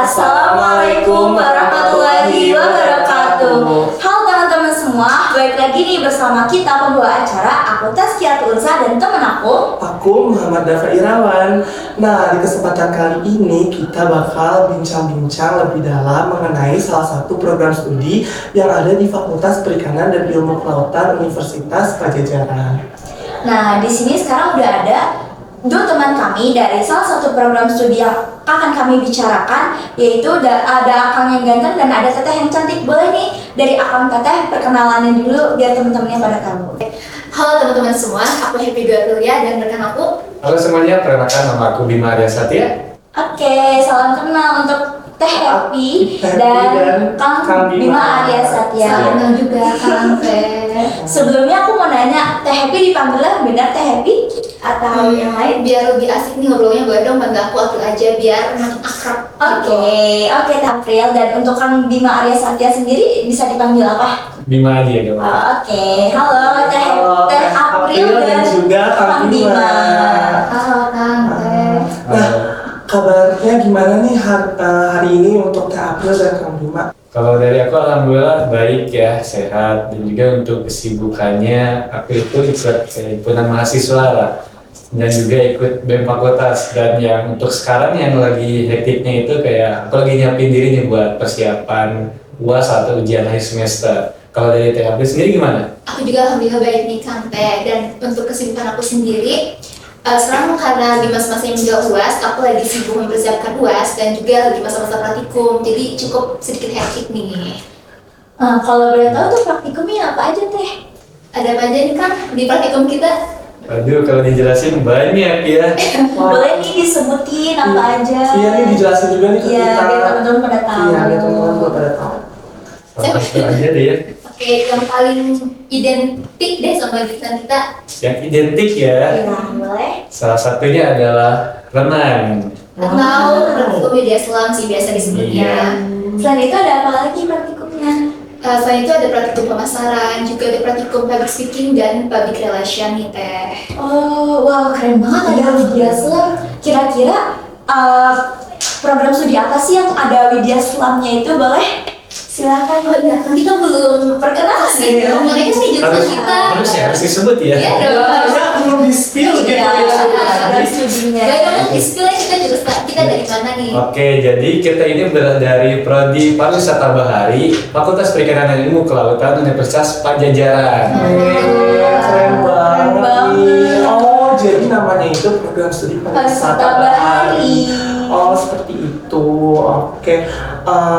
Assalamualaikum warahmatullahi wabarakatuh. Halo teman-teman semua, balik lagi nih bersama kita pembawa acara. Aku Tazkiyah Unsa dan teman aku Muhammad Dafa Irawan. Nah, di kesempatan kali ini kita bakal bincang-bincang lebih dalam mengenai salah satu program studi yang ada di Fakultas Perikanan dan Ilmu Kelautan Universitas Padjadjaran. Nah, di sini sekarang udah ada dua teman kami dari salah satu program studi yang akan kami bicarakan, yaitu ada Akang yang ganteng dan ada Teteh yang cantik. Boleh nih dari Akang Teteh perkenalannya dulu biar teman-temannya pada tahu. Halo teman-teman semua, aku Happy Dua Tulia dan rekan aku. Halo semuanya, perkenalkan nama aku Bima Arya Satya. Oke, salam kenal untuk Teh Happy dan Kang Bima Arya Satya. Salam kenal juga Kang Fer. Sebelumnya aku mau nanya, Teh Happy dipanggilnya benar Teh Happy atau yang lain? Biar lebih asik nih ngobrolnya, boleh dong panggil aku April aja biar makin akrab. Oke, Teh April. Dan untuk Kang Bima Arya Satya sendiri bisa dipanggil apa? Bima aja dong. Oke, halo Teh April dan juga Kang Bima. Halo Kang Fer. Nah, kabarnya gimana nih hari ini untuk Teh April dan Kang Bima? Kalau dari aku alhamdulillah baik ya, sehat, dan juga untuk kesibukannya aku itu ikut himpunan mahasiswa lah, dan juga ikut BEM fakultas. Dan yang untuk sekarang yang lagi hektiknya itu kayak aku lagi nyiapin diri nih buat persiapan UAS atau ujian akhir semester. Kalau dari Teh April sendiri gimana? Aku juga alhamdulillah baik nih Kang Fer. Dan untuk kesibukan aku sendiri, sekarang karena di masa-masa yang juga UAS, aku lagi sibuk mempersiapkan UAS dan juga lagi masa-masa praktikum, jadi cukup sedikit hektik nih. Kalau boleh tahu tuh praktikumnya apa aja Teh? Ada apa aja nih Kang di praktikum kita? Aduh, kalau dijelasin banyak ya. Boleh nih disebutin apa aja? Iya nih dijelasin juga nih ke Iya, kita. biar teman-teman pada tahu. Iya, biar teman-teman juga pada tahu. Satu aja deh ya. Oke, yang paling identik deh sama jurusan kita. Yang identik ya. Iya, boleh. Salah satunya adalah renang. Atau praktikum media selam sih biasa disebutnya. Selain itu ada apa lagi praktikumnya? Selain itu ada praktikum pemasaran, juga ada praktikum public speaking dan public relation nih Teh. Oh, wow, keren banget ada Widya Selam. Kira-kira program studi apa sih yang ada Widya Selamnya itu? Boleh? Silakan. Oh iya, kita belum perkenalan sih. Mereka sih jurusan kita. Harus disebut ya. Iya dong. Harusnya belum di-spill gitu Iya, ya. ada studinya. Gak ada istilah kita jurusan kita dari mana nih? Oke, jadi kita ini dari Prodi Pariwisata Bahari, Fakultas Perikanan dan Ilmu Kelautan Universitas Padjadjaran. Keren banget nih. Oh, jadi namanya itu program studi Pariwisata Bahari. Oh, seperti itu. Oke.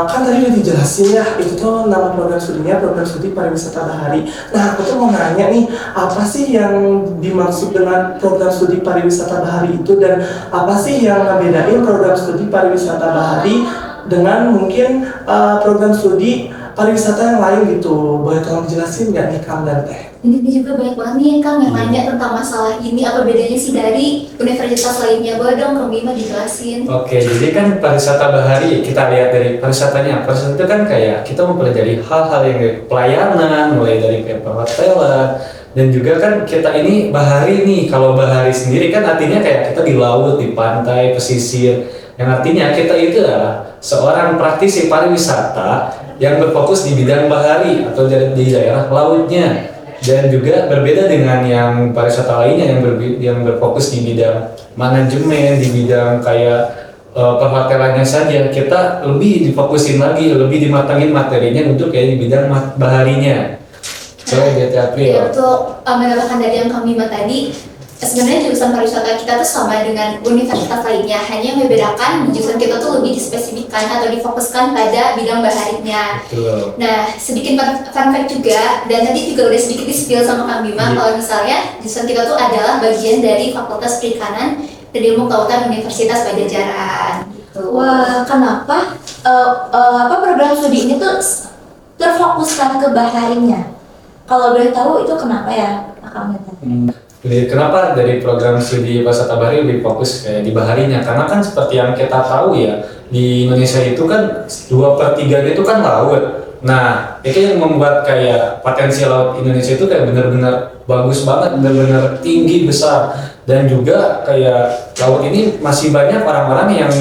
Kan tadi udah dijelasin ya, itu tuh nama program studinya program studi pariwisata bahari. Nah, aku tuh mau nanya nih, apa sih yang dimaksud dengan program studi pariwisata bahari itu, dan apa sih yang ngebedain program studi pariwisata bahari dengan mungkin program studi pariwisata yang lain gitu? Boleh tolong dijelasin nggak nih Kang dan Teh? Ini juga banyak banget nih Kang yang nanya tentang masalah ini, apa bedanya sih dari universitas lainnya? Boleh dong Kang Bima dijelasin. Oke, jadi kan pariwisata bahari, kita lihat dari pariwisatanya. Pariwisata itu kan kayak kita mempelajari hal-hal yang dari pelayanan, mulai dari kayak perhotelan, dan juga kan kita ini bahari nih. Kalau bahari sendiri kan artinya kayak kita di laut, di pantai, pesisir. Yang artinya kita itu adalah seorang praktisi pariwisata yang berfokus di bidang bahari atau di daerah lautnya. Dan juga berbeda dengan yang pariwisata lainnya yang berfokus di bidang manajemen, di bidang kayak perhotelannya saja. Kita lebih difokusin lagi, lebih dimatangin materinya untuk kayak di bidang baharinya. Coba lihat April. Ya, untuk menambahkan dari yang Kang Bima tadi, sebenarnya jurusan pariwisata kita tuh sama dengan universitas lainnya, hanya yang membedakan jurusan kita tuh lebih dispesifikkan atau difokuskan pada bidang baharinya. Betul. Nah, sedikit fun fact juga, dan tadi juga udah sedikit di-spill sama Kang Bima, kalau misalnya jurusan kita tuh adalah bagian dari Fakultas Perikanan dan Ilmu Kelautan Universitas Padjadjaran. Gitu. Wah, kenapa program studi ini tuh terfokuskan ke baharinya? Kalau boleh tahu itu kenapa ya, Akang Teteh? Kenapa dari program studi pariwisata bahari lebih fokus kayak di baharinya? Karena kan seperti yang kita tahu ya, di Indonesia itu kan 2/3 itu kan laut. Nah, itu yang membuat kayak potensi laut Indonesia itu kayak benar-benar bagus banget, benar-benar tinggi, besar. Dan juga kayak laut ini masih banyak orang-orang yang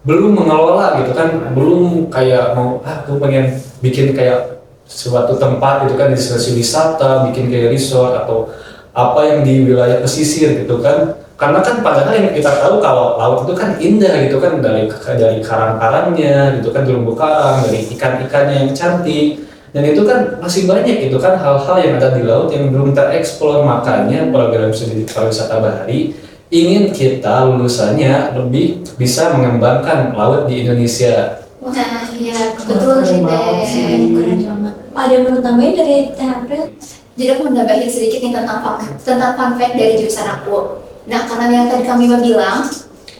belum mengelola gitu kan, belum kayak mau aku pengen bikin kayak suatu tempat gitu kan, destinasi wisata, bikin kayak resort atau apa yang di wilayah pesisir gitu kan. Karena kan padahal yang kita tahu kalau laut itu kan indah gitu kan, dari karang-karangnya gitu kan, terumbu karang, dari ikan-ikannya yang cantik, dan itu kan masih banyak gitu kan hal-hal yang ada di laut yang belum tereksplor. Makanya program studi pariwisata bahari ingin kita lulusannya lebih bisa mengembangkan laut di Indonesia. Nah, iya betul sih Teh. Keren banget. Ada yang mau tambahin dari Teh April? Jadi aku mau nambahin sedikit nih tentang fun fact dari jurusan aku. Nah, karena yang tadi kami bilang,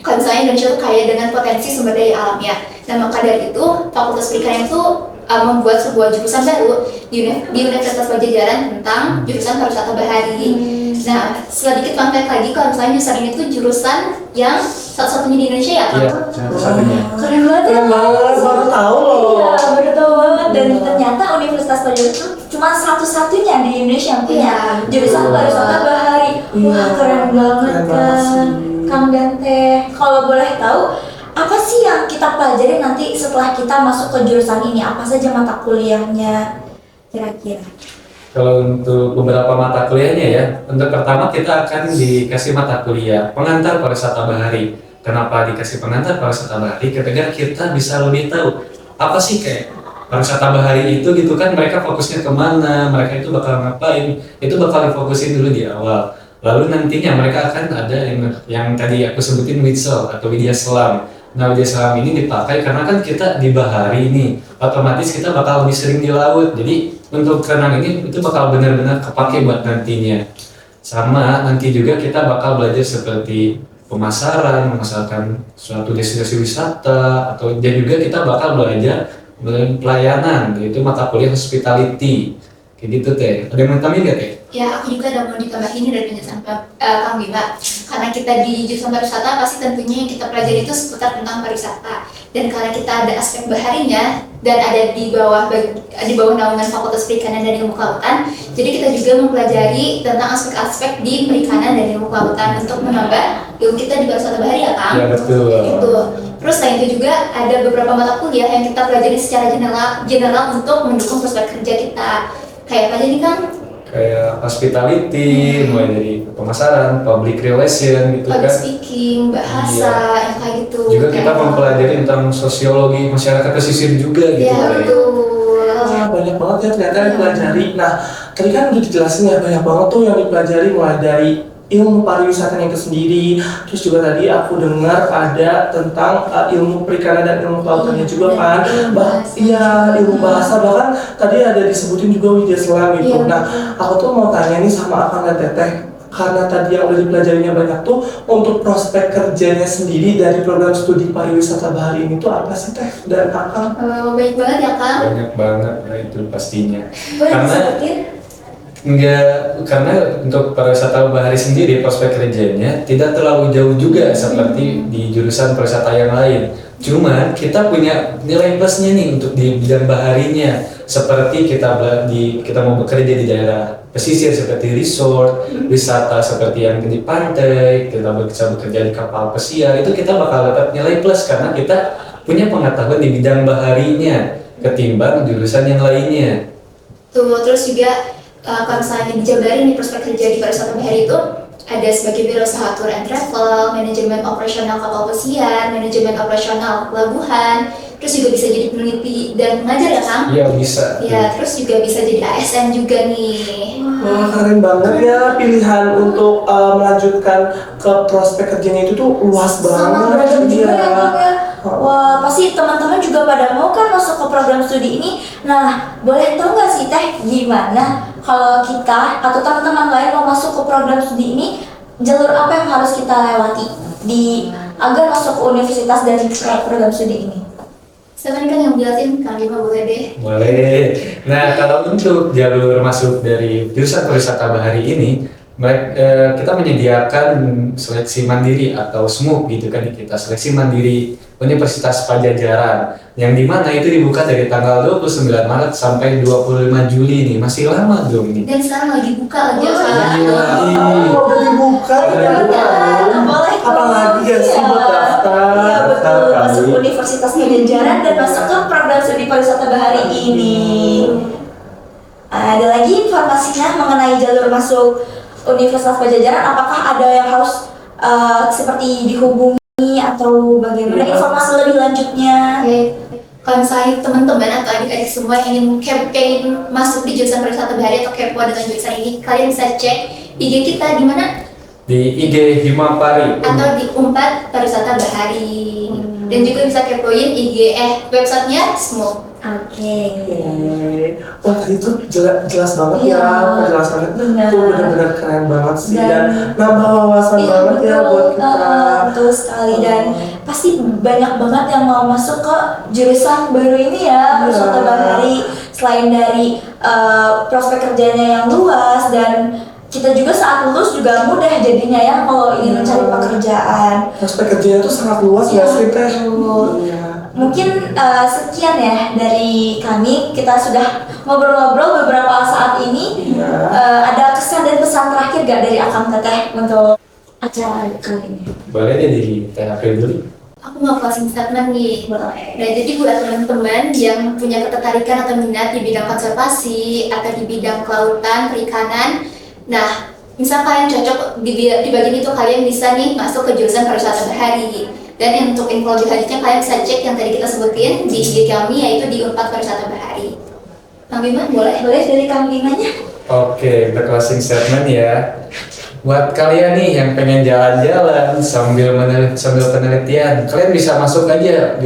kalau misalnya Indonesia itu kaya dengan potensi sumber daya alamnya. Nah, maka dari itu Fakultas Perikanan itu membuat sebuah jurusan baru di Universitas Pajajaran tentang jurusan pariwisata bahari. Nah, sedikit fun fact lagi, kalau misalnya jurusan ini tuh jurusan yang satu-satunya di Indonesia ya, Kak? Iya, satunya. Keren banget ya. Keren banget, baru tahu loh. Iya, baru tahu banget. Dan ternyata Universitas Pajajaran itu cuma satu-satunya di Indonesia yang punya Iya. jurusan pariwisata bahari. Wah, Iya. keren banget Keren banget kan, sih. Kang dan Teh. Kalau boleh tahu, apa sih yang kita pelajari nanti setelah kita masuk ke jurusan ini? Apa saja mata kuliahnya kira-kira? Kalau untuk beberapa mata kuliahnya ya, untuk pertama kita akan dikasih mata kuliah pengantar pariwisata bahari. Kenapa dikasih pengantar pariwisata bahari? Ketika kita bisa lebih tahu apa sih kayak pariwisata bahari itu gitu kan, mereka fokusnya kemana, mereka itu bakal ngapain, itu bakal difokusin dulu di awal. Lalu nantinya mereka akan ada yang tadi aku sebutin WITSEL atau Widya Selam. Nah, Widya Selam ini dipakai karena kan kita di bahari nih, otomatis kita bakal lebih sering di laut. Jadi untuk renang ini itu bakal benar-benar kepake buat nantinya. Sama nanti juga kita bakal belajar seperti memasarkan suatu destinasi wisata, atau dan juga kita bakal belajar pelayanan, yaitu mata kuliah hospitality. Kayak gitu Teh. Ada yang mau tambahin nggak Teh? Ya, aku juga ada mau ditambahin dari penjelasan Kang Bima. Karena kita di jurusan pariwisata, pasti tentunya yang kita pelajari itu seputar tentang pariwisata. Dan karena kita ada aspek baharinya dan ada di bawah naungan Fakultas Perikanan dan Ilmu Kelautan, jadi kita juga mempelajari tentang aspek-aspek di perikanan dan ilmu kelautan untuk menambah ilmu kita di pariwisata bahari ya Kang. Ya betul. Itu. Terus selain itu juga ada beberapa mata kuliah yang kita pelajari secara general untuk mendukung prospek kerja kita. Kayak apa aja nih Kang? Kayak hospitality, mulai dari pemasaran, public relation gitu Public kan. speaking, bahasa, yang kayak gitu. Juga kita Kayak- mempelajari tentang sosiologi masyarakat pesisir juga gitu Ya, Teh. betul. Wah, banyak banget ya ternyata yang dipelajari. Nah, tadi kan udah dijelasin ya, banyak banget tuh yang dipelajari, mulai dari ilmu pariwisatanya itu sendiri. Terus juga tadi aku dengar ada tentang ilmu perikanan dan ilmu kelautannya juga kan. Iya, ilmu bahasa, bahkan tadi ada disebutin juga Widya Selam itu. Iya, Nah, aku tuh mau tanya nih sama Akang dan Teteh, karena tadi yang udah dipelajarinya banyak tuh, untuk prospek kerjanya sendiri dari program studi pariwisata bahari ini tuh apa sih Teh dan Akang? Baik banget ya Kang. Banyak banget lah itu pastinya. Boleh Karena disebutin? karena untuk pariwisata bahari sendiri prospek kerjanya tidak terlalu jauh juga seperti di jurusan pariwisata yang lain. Cuman kita punya nilai plusnya nih untuk di bidang baharinya, seperti kita mau bekerja di daerah pesisir seperti resort, wisata seperti yang di pantai, kita bisa bekerja di kapal pesiar, itu kita bakal dapat nilai plus karena kita punya pengetahuan di bidang baharinya ketimbang jurusan yang lainnya. Tuh, terus juga kalau misalnya dijabarin nih prospek kerja di pariwisata bahari itu ada sebagai wirausaha tour and travel, manajemen operasional kapal pesiar, manajemen operasional pelabuhan, terus juga bisa jadi peneliti dan pengajar ya Kang? Iya bisa. Ya, terus juga bisa jadi ASN juga nih. Wah, keren banget ya, pilihan untuk melanjutkan ke prospek kerjanya itu tuh luas Sangat banget. beragam juga Iya. ya Kang ya. Wah, pasti teman-teman juga pada mau kan masuk ke program studi ini. Nah, boleh tahu nggak sih Teh, gimana kalau kita atau teman-teman lain mau masuk ke program studi ini, jalur apa yang harus kita lewati agar masuk ke universitas dan ke program studi ini? Siapa nih kan yang jelasin? Kang Bima boleh deh. Boleh. Nah, kalau untuk jalur masuk dari jurusan pariwisata bahari ini, kita menyediakan seleksi mandiri atau SMUK gitu kan, kita seleksi mandiri Universitas Padjadjaran yang dimana itu dibuka dari tanggal 29 Maret sampai 25 Juli nih, masih lama dong nih. Dan sekarang lagi buka lagi Oh, apa? Udah dibuka, Boleh apalagi ya sih buat daftar. Iya betul, Daftar masuk kami. Universitas Padjadjaran dan masuk ke program studi pariwisata bahari ini. Ada lagi informasinya mengenai jalur masuk Universitas Padjadjaran, apakah ada yang harus seperti dihubungi atau bagaimana informasi lebih lanjutnya? Oke. Kalau misalnya teman-teman atau adik-adik semua yang pengen masuk di jurusan pariwisata bahari atau kepo dengan jurusan ini, kalian bisa cek IG kita di mana? Di IG Himapari. Atau di Unpad Pariwisata Bahari. Dan juga bisa kepoin websitenya SMUK. Oke. Wah tadi tuh jelas banget Iya. ya penjelasannya. Benar. Tuh benar-benar keren banget sih Dan- dan nambah wawasan Iya banget ya betul, buat kita. betul sekali, dan pasti banyak banget yang mau masuk ke jurusan baru ini ya, pariwisata bahari. Selain dari prospek kerjanya yang luas, dan kita juga saat lulus juga mudah jadinya ya kalau ingin mencari pekerjaan. Prospek kerjanya tuh sangat luas Iya, ya sih teh. betul. Iya. Mungkin sekian ya dari kami, kita sudah ngobrol-ngobrol beberapa saat ini. Iya. Ada kesan dan pesan terakhir gak dari Akang Teteh untuk acara kali ini? Boleh deh di Teh April dulu. Aku mau closing statement nih. Boleh. Nah, jadi buat teman-teman yang punya ketertarikan atau minat di bidang konservasi atau di bidang kelautan, perikanan, nah, misal kalian cocok di bagian itu, kalian bisa nih masuk ke jurusan pariwisata bahari. Dan yang untuk info lebih lanjutnya kalian bisa cek yang tadi kita sebutin di IG kami, yaitu di Unpad Pariwisata Bahari. Kang Bima, boleh? Boleh dari Kang Bimanya? Oke, the closing statement ya. Buat kalian nih yang pengen jalan-jalan sambil penelitian, kalian bisa masuk aja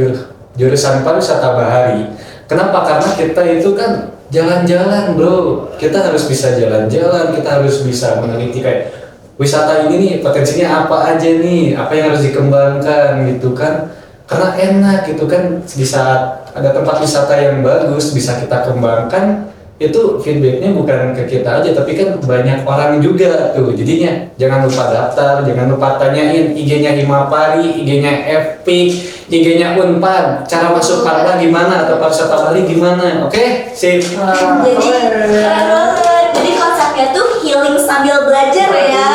jurusan pariwisata bahari. Kenapa? Karena kita itu kan jalan-jalan bro, kita harus bisa jalan-jalan, kita harus bisa meneliti kayak wisata ini nih potensinya apa aja nih, apa yang harus dikembangkan gitu kan. Karena enak gitu kan, di saat ada tempat wisata yang bagus bisa kita kembangkan, itu feedbacknya bukan ke kita aja tapi kan banyak orang juga tuh. Jadinya jangan lupa daftar, jangan lupa tanyain IG-nya Himapari, IG-nya FPIK, IG-nya Unpad, cara masuk Parba gimana atau pariwisata Bali gimana. Oke, sip. Jadi keren banget. Jadi konsepnya tuh healing sambil belajar ya.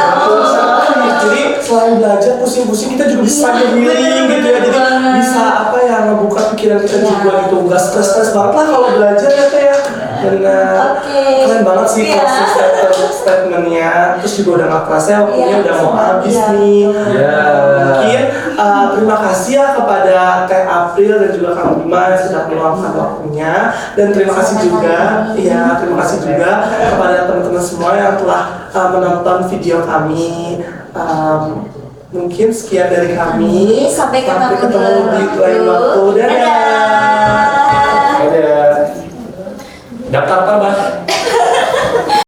Jadi selain belajar pusing-pusing kita juga bisa Iya, healing gitu ya. Jadi bener. bisa apa ya, ngebuka pikiran kita juga gitu. Nggak stres-stres banget lah kalau belajar ya teh ya. Benar. Oke. Keren banget sih Iya. closing statementnya. Terus juga udah nggak kerasa ya waktunya Iya, udah mau habis iya, nih. betul. Ya. Mungkin terima kasih ya kepada Teh April dan juga Kang Bima yang sudah meluangkan waktunya, dan terima kasih juga terima kasih juga kepada teman-teman semua yang telah menonton video kami. Mungkin sekian dari kami. Sampai ketemu di lain waktu. Dadah. Dadah. Ada daftar apa, Bang?